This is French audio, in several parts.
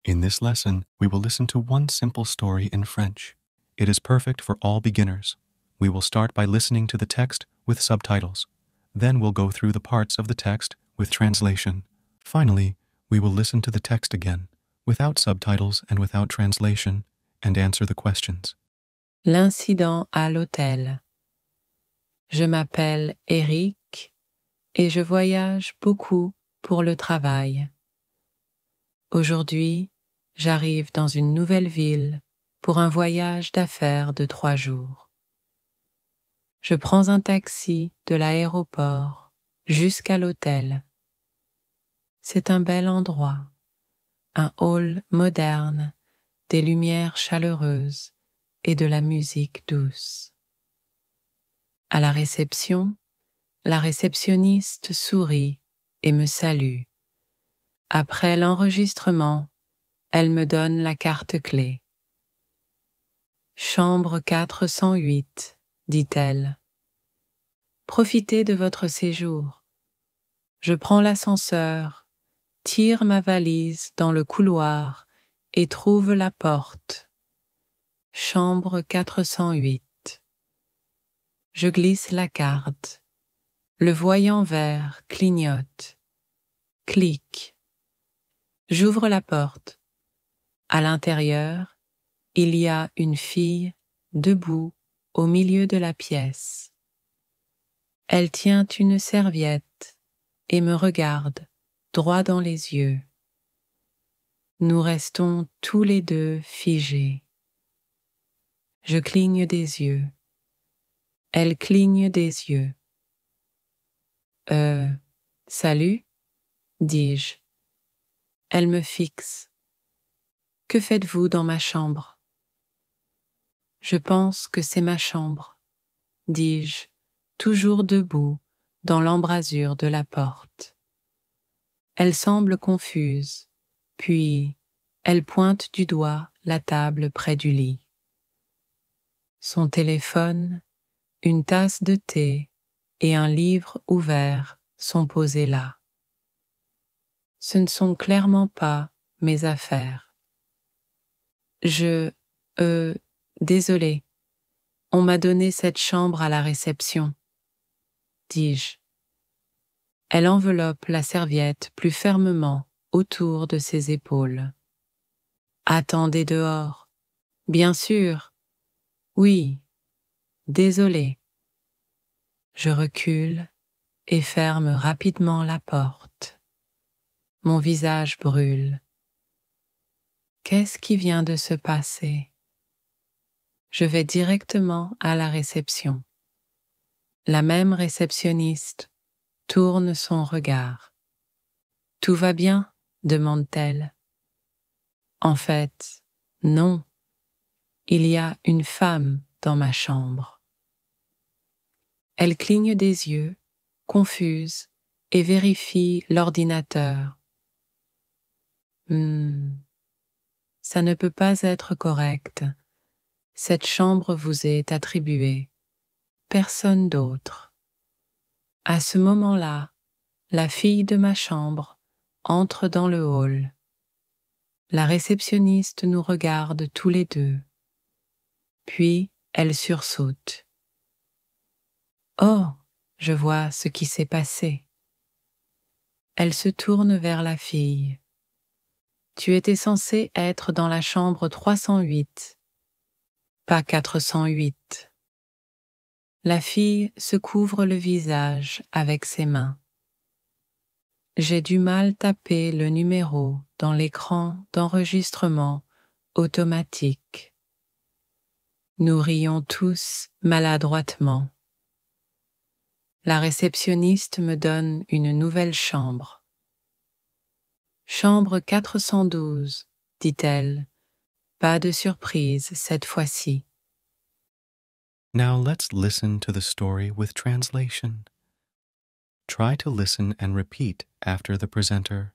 In this lesson, we will listen to one simple story in French. It is perfect for all beginners. We will start by listening to the text with subtitles. Then we'll go through the parts of the text with translation. Finally, we will listen to the text again, without subtitles and without translation, and answer the questions. L'incident à l'hôtel. Je m'appelle Eric et je voyage beaucoup pour le travail. Aujourd'hui, j'arrive dans une nouvelle ville pour un voyage d'affaires de 3 jours. Je prends un taxi de l'aéroport jusqu'à l'hôtel. C'est un bel endroit, un hall moderne, des lumières chaleureuses et de la musique douce. À la réception, la réceptionniste sourit et me salue. Après l'enregistrement, elle me donne la carte clé. Chambre 408, dit-elle. Profitez de votre séjour. Je prends l'ascenseur, tire ma valise dans le couloir et trouve la porte. Chambre 408. Je glisse la carte. Le voyant vert clignote. Clic. J'ouvre la porte. À l'intérieur, il y a une fille debout au milieu de la pièce. Elle tient une serviette et me regarde droit dans les yeux. Nous restons tous les deux figés. Je cligne des yeux. Elle cligne des yeux. Salut, dis-je. Elle me fixe. Que faites-vous dans ma chambre? Je pense que c'est ma chambre, dis-je, toujours debout dans l'embrasure de la porte. Elle semble confuse, puis elle pointe du doigt la table près du lit. Son téléphone, une tasse de thé et un livre ouvert sont posés là. Ce ne sont clairement pas mes affaires. Désolé, on m'a donné cette chambre à la réception, dis-je. Elle enveloppe la serviette plus fermement autour de ses épaules. Attendez dehors. Bien sûr. Oui. Désolé. Je recule et ferme rapidement la porte. Mon visage brûle. Qu'est-ce qui vient de se passer? Je vais directement à la réception. La même réceptionniste tourne son regard. « Tout va bien ?» demande-t-elle. En fait, non. Il y a une femme dans ma chambre. Elle cligne des yeux, confuse, et vérifie l'ordinateur. Ça ne peut pas être correct. Cette chambre vous est attribuée. Personne d'autre. À ce moment-là, la fille de ma chambre entre dans le hall. La réceptionniste nous regarde tous les deux. Puis, elle sursaute. Oh, je vois ce qui s'est passé. Elle se tourne vers la fille. Tu étais censée être dans la chambre 308, pas 408. La fille se couvre le visage avec ses mains. J'ai du mal taper le numéro dans l'écran d'enregistrement automatique. Nous rions tous maladroitement. La réceptionniste me donne une nouvelle chambre. Chambre 412, dit-elle. Pas de surprise cette fois-ci. Now let's listen to the story with translation. Try to listen and repeat after the presenter.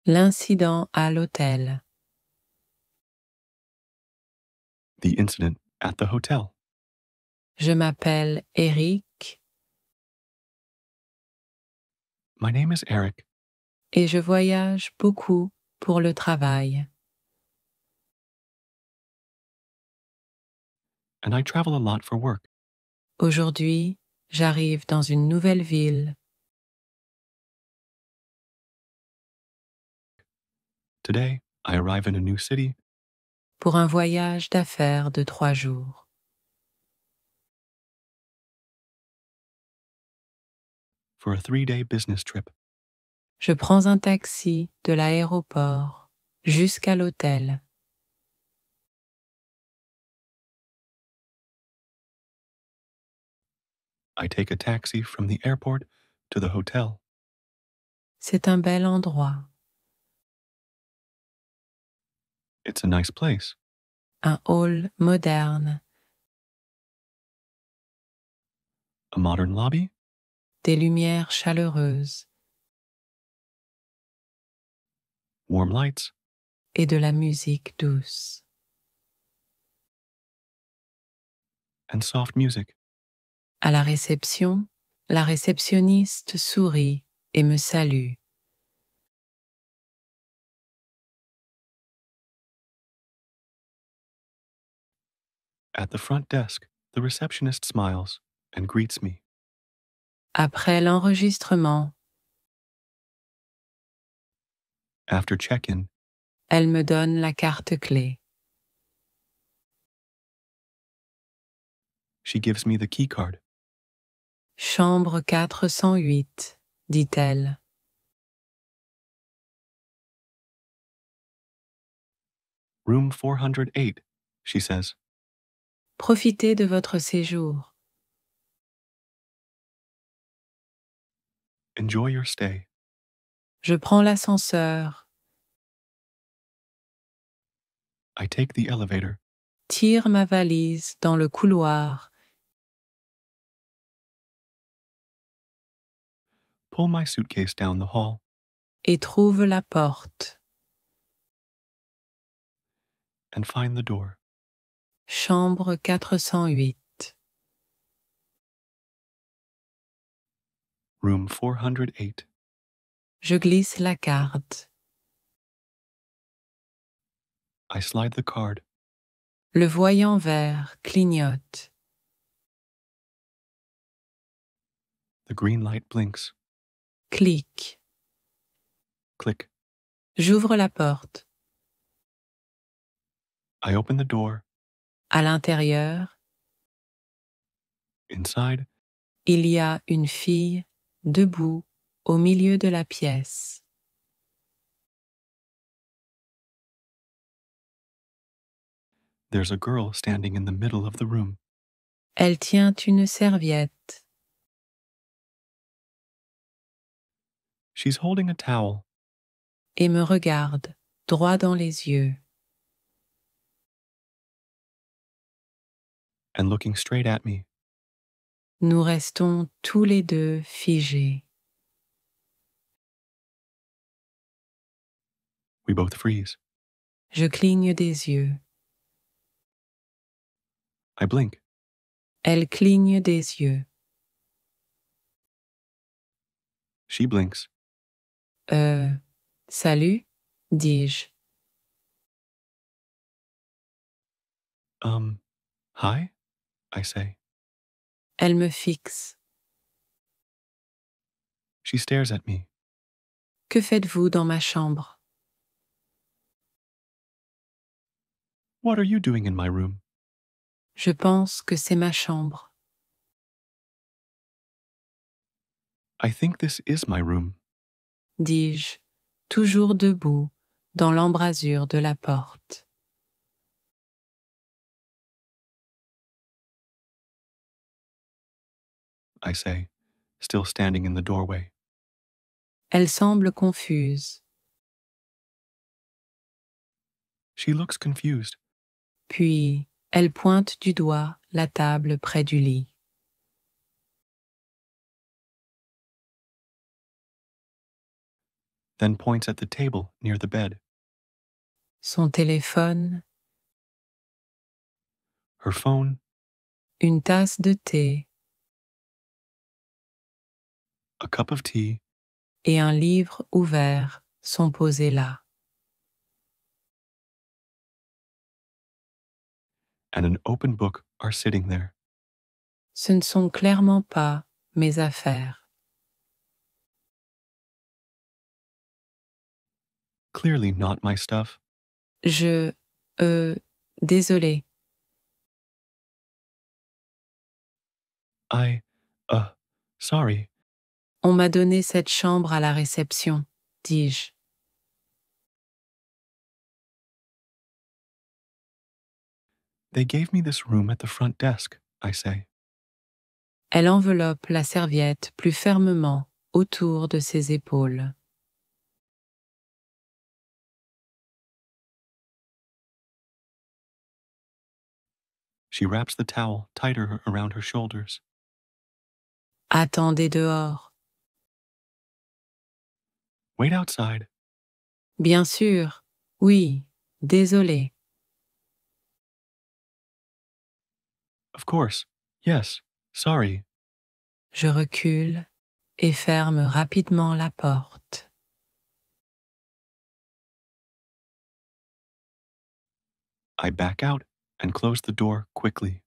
L'incident à l'hôtel. The incident at the hotel. Je m'appelle Eric My name is Eric, et je voyage beaucoup pour le travail. And I travel a lot for work. Aujourd'hui, j'arrive dans une nouvelle ville. Today, I arrive in a new city Pour un voyage d'affaires de 3 jours. for a 3-day business trip. Je prends un taxi de l'aéroport jusqu'à l'hôtel. I take a taxi from the airport to the hotel. C'est un bel endroit, It's a nice place. un hall moderne, A modern lobby, des lumières chaleureuses warm lights, et de la musique douce. and soft music. À la réception, la réceptionniste sourit et me salue. At the front desk, the receptionist smiles and greets me. Après l'enregistrement, After check-in, elle me donne la carte clé. she gives me the key card. Chambre 408, dit-elle. Room 408, she says. Profitez de votre séjour. Enjoy your stay. Je prends l'ascenseur, I take the elevator, tire ma valise dans le couloir pull my suitcase down the hall, et trouve la porte. and find the door. Chambre 408. Room 408. Je glisse la carte. I slide the card. Le voyant vert clignote. The green light blinks. Clic. Click. J'ouvre la porte. I open the door. À l'intérieur, Inside, il y a une fille debout au milieu de la pièce. there's a girl standing in the middle of the room. Elle tient une serviette. She's holding a towel Et me regarde droit dans les yeux. and looking straight at me. Nous restons tous les deux figés. We both freeze. Je cligne des yeux. I blink. Elle cligne des yeux. She blinks. Salut, dis-je. Hi? I say. Elle me fixe. She stares at me. Que faites-vous dans ma chambre? What are you doing in my room? Je pense que c'est ma chambre. I think this is my room. Dis-je, toujours debout dans l'embrasure de la porte. I say, still standing in the doorway. Elle semble confuse, She looks confused. puis elle pointe du doigt la table près du lit. Then points at the table near the bed. Son téléphone, Her phone, une tasse de thé a cup of tea, et un livre ouvert sont posés là. and an open book are sitting there. Ce ne sont clairement pas mes affaires. Clearly not my stuff. Je... désolé. Sorry. On m'a donné cette chambre à la réception, dis-je. They gave me this room at the front desk, I say. Elle enveloppe la serviette plus fermement autour de ses épaules. She wraps the towel tighter around her shoulders. Attendez dehors. Wait outside. Bien sûr, oui, désolé. Of course. Yes. Sorry. Je recule et ferme rapidement la porte. I back out and close the door quickly.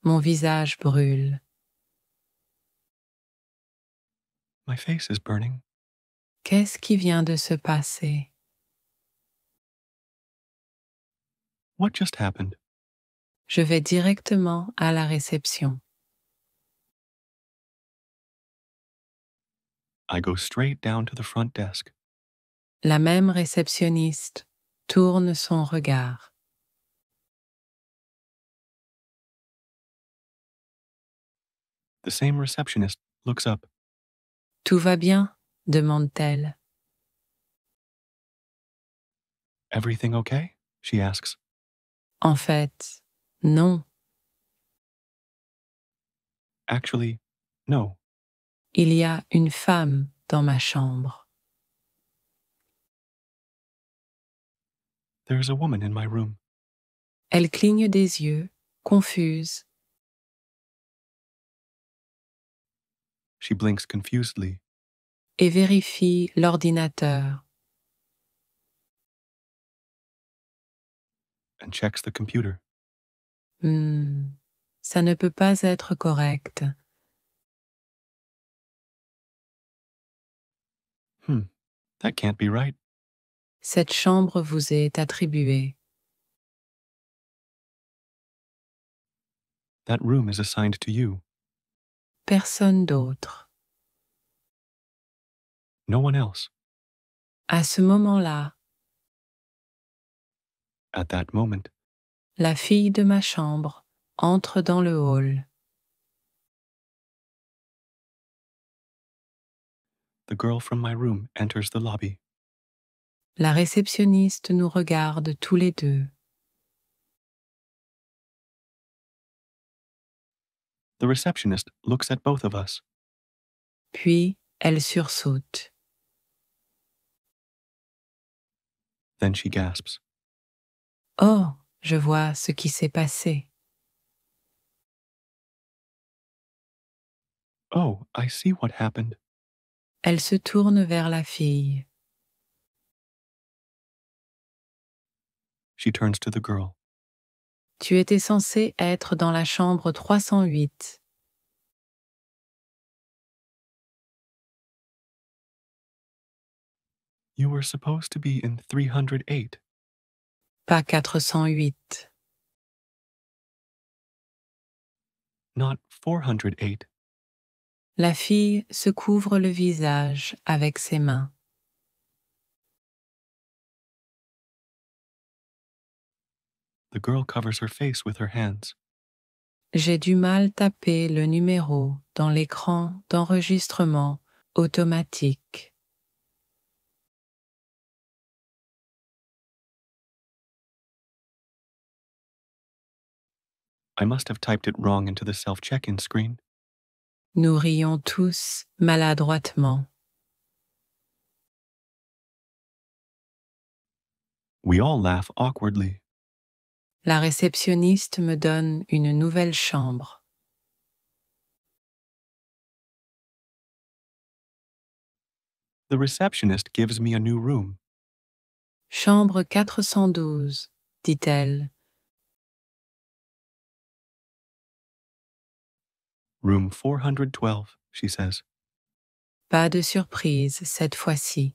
Mon visage brûle. My face is burning. Qu'est-ce qui vient de se passer? What just happened? Je vais directement à la réception. I go straight down to the front desk. La même réceptionniste tourne son regard. The same receptionist looks up. Tout va bien? Demande-t-elle. Everything okay? She asks. En fait, non. Actually, no. Il y a une femme dans ma chambre. There's a woman in my room. Elle cligne des yeux, confuse. She blinks confusedly. Et vérifie l'ordinateur. And checks the computer. Ça ne peut pas être correct. That can't be right. Cette chambre vous est attribuée. That room is assigned to you. Personne d'autre. No one else. À ce moment-là, At that moment, la fille de ma chambre entre dans le hall. the girl from my room enters the lobby. La réceptionniste nous regarde tous les deux. The receptionist looks at both of us. Puis, elle sursaute. Then she gasps. Oh, je vois ce qui s'est passé. Oh, I see what happened. Elle se tourne vers la fille. She turns to the girl. Tu étais censé être dans la chambre 308. You were supposed to be in 308. Pas 408. Not 408. La fille se couvre le visage avec ses mains. The girl covers her face with her hands. J'ai du mal taper le numéro dans l'écran d'enregistrement automatique. I must have typed it wrong into the self-check-in screen. Nous rions tous maladroitement. We all laugh awkwardly. La réceptionniste me donne une nouvelle chambre. The receptionist gives me a new room. Chambre 412, dit-elle. Room 412, she says. Pas de surprise cette fois-ci.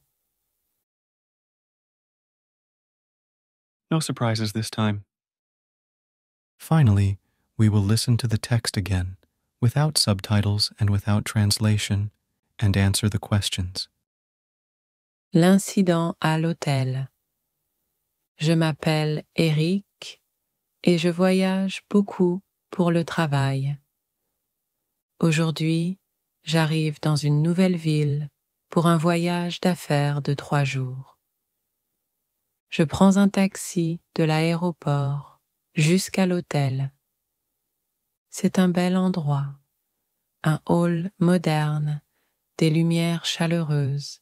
No surprises this time. Finally, we will listen to the text again, without subtitles and without translation, and answer the questions. L'incident à l'hôtel. Je m'appelle Eric et je voyage beaucoup pour le travail. Aujourd'hui, j'arrive dans une nouvelle ville pour un voyage d'affaires de 3 jours. Je prends un taxi de l'aéroport jusqu'à l'hôtel. C'est un bel endroit, un hall moderne, des lumières chaleureuses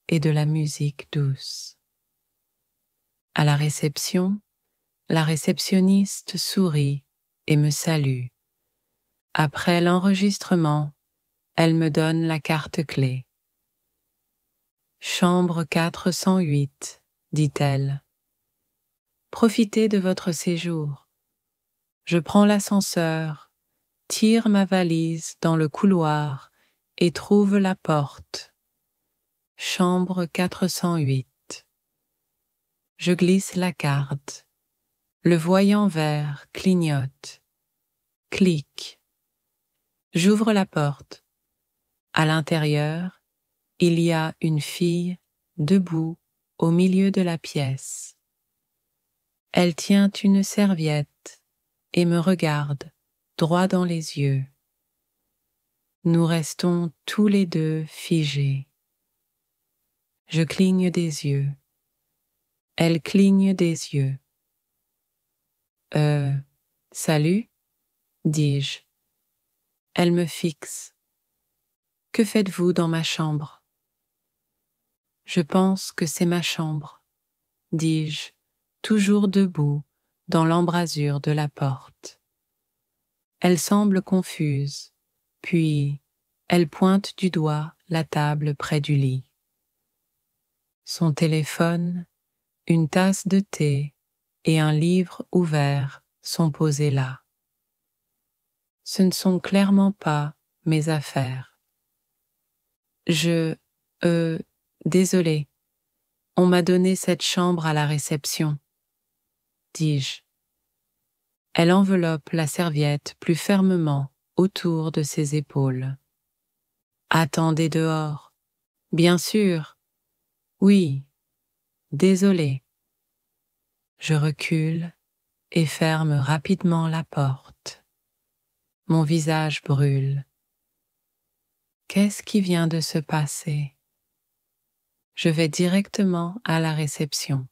et de la musique douce. À la réception, la réceptionniste sourit et me salue. Après l'enregistrement, elle me donne la carte clé. Chambre 408, dit-elle. Profitez de votre séjour. Je prends l'ascenseur, tire ma valise dans le couloir et trouve la porte. Chambre 408. Je glisse la carte. Le voyant vert clignote. Clic. J'ouvre la porte. À l'intérieur, il y a une fille debout au milieu de la pièce. Elle tient une serviette et me regarde droit dans les yeux. Nous restons tous les deux figés. Je cligne des yeux. Elle cligne des yeux. Salut, dis-je. Elle me fixe. Que faites-vous dans ma chambre? Je pense que c'est ma chambre, dis-je, toujours debout dans l'embrasure de la porte. Elle semble confuse, puis elle pointe du doigt la table près du lit. Son téléphone, une tasse de thé et un livre ouvert sont posés là. Ce ne sont clairement pas mes affaires. Désolé, on m'a donné cette chambre à la réception, dis-je. Elle enveloppe la serviette plus fermement autour de ses épaules. Attendez dehors. Bien sûr. Oui. Désolé. Je recule et ferme rapidement la porte. Mon visage brûle. Qu'est-ce qui vient de se passer? Je vais directement à la réception.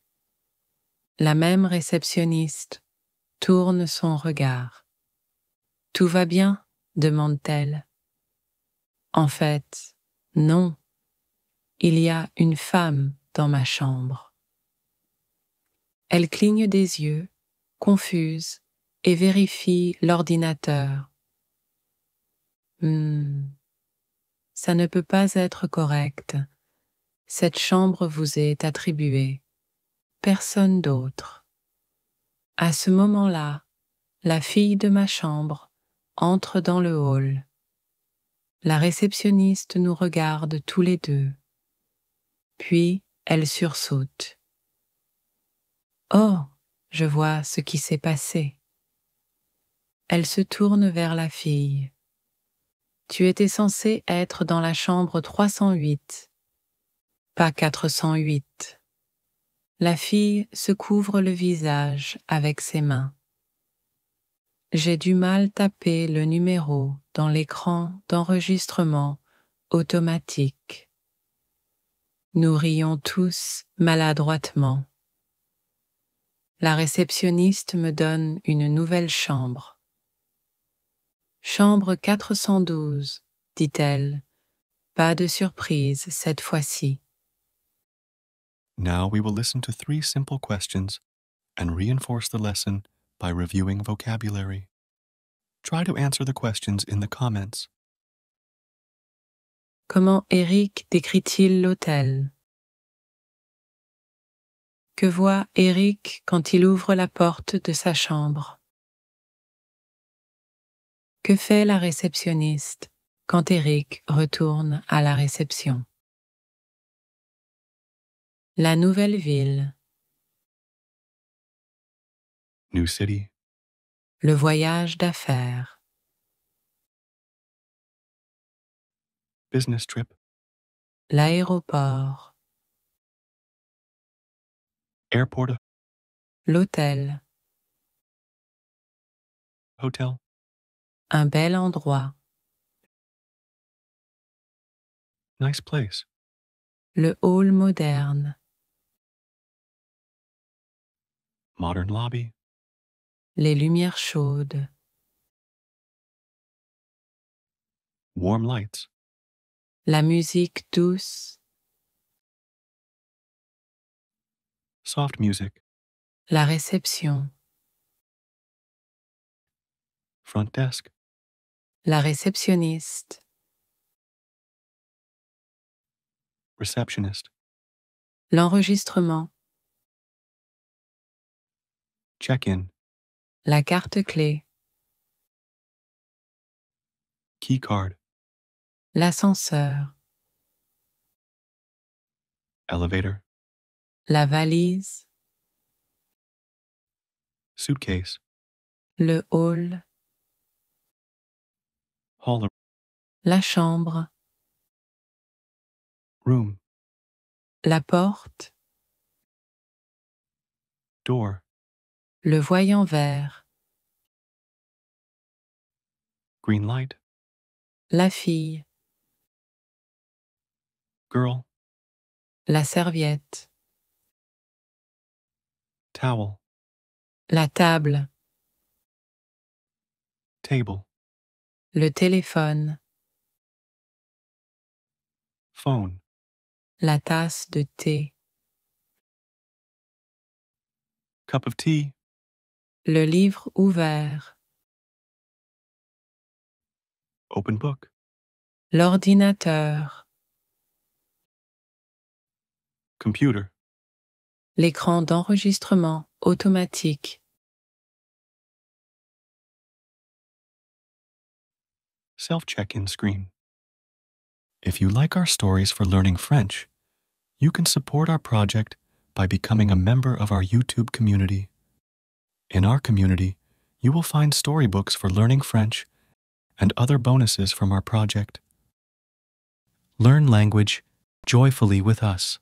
La même réceptionniste tourne son regard. « Tout va bien ?» demande-t-elle. En fait, non. Il y a une femme dans ma chambre. Elle cligne des yeux, confuse, et vérifie l'ordinateur. Ça ne peut pas être correct. Cette chambre vous est attribuée. Personne d'autre. À ce moment-là, la fille de ma chambre entre dans le hall. La réceptionniste nous regarde tous les deux. Puis elle sursaute. Oh, je vois ce qui s'est passé. Elle se tourne vers la fille. Tu étais censée être dans la chambre 308, pas 408. La fille se couvre le visage avec ses mains. J'ai du mal taper le numéro dans l'écran d'enregistrement automatique. Nous rions tous maladroitement. La réceptionniste me donne une nouvelle chambre. Chambre 412, dit-elle. Pas de surprise cette fois-ci. Now we will listen to 3 simple questions and reinforce the lesson by reviewing vocabulary. Try to answer the questions in the comments. Comment Eric décrit-il l'hôtel? Que voit Eric quand il ouvre la porte de sa chambre? Que fait la réceptionniste quand Eric retourne à la réception? La nouvelle ville, New city. le voyage d'affaires, Business trip. l'aéroport, Airport. l'hôtel, Hotel. un bel endroit, Nice place. le hall moderne, Modern lobby. les lumières chaudes, Warm lights. la musique douce, Soft music. la réception, Front desk. la réceptionniste, Receptionist. l'enregistrement, Check-in. la carte clé, Key card. l'ascenseur, Elevator. la valise, Suitcase. le hall, Hall. la chambre, Room. la porte, Door. le voyant vert, Green light. la fille, Girl. la serviette, Towel. la table, Table. le téléphone, Phone. la tasse de thé, Cup of tea. le livre ouvert, Open book. l'ordinateur, Computer. l'écran d'enregistrement automatique, Self-check-in screen. If you like our stories for learning French, you can support our project by becoming a member of our YouTube community. In our community, you will find storybooks for learning French and other bonuses from our project. Learn language joyfully with us.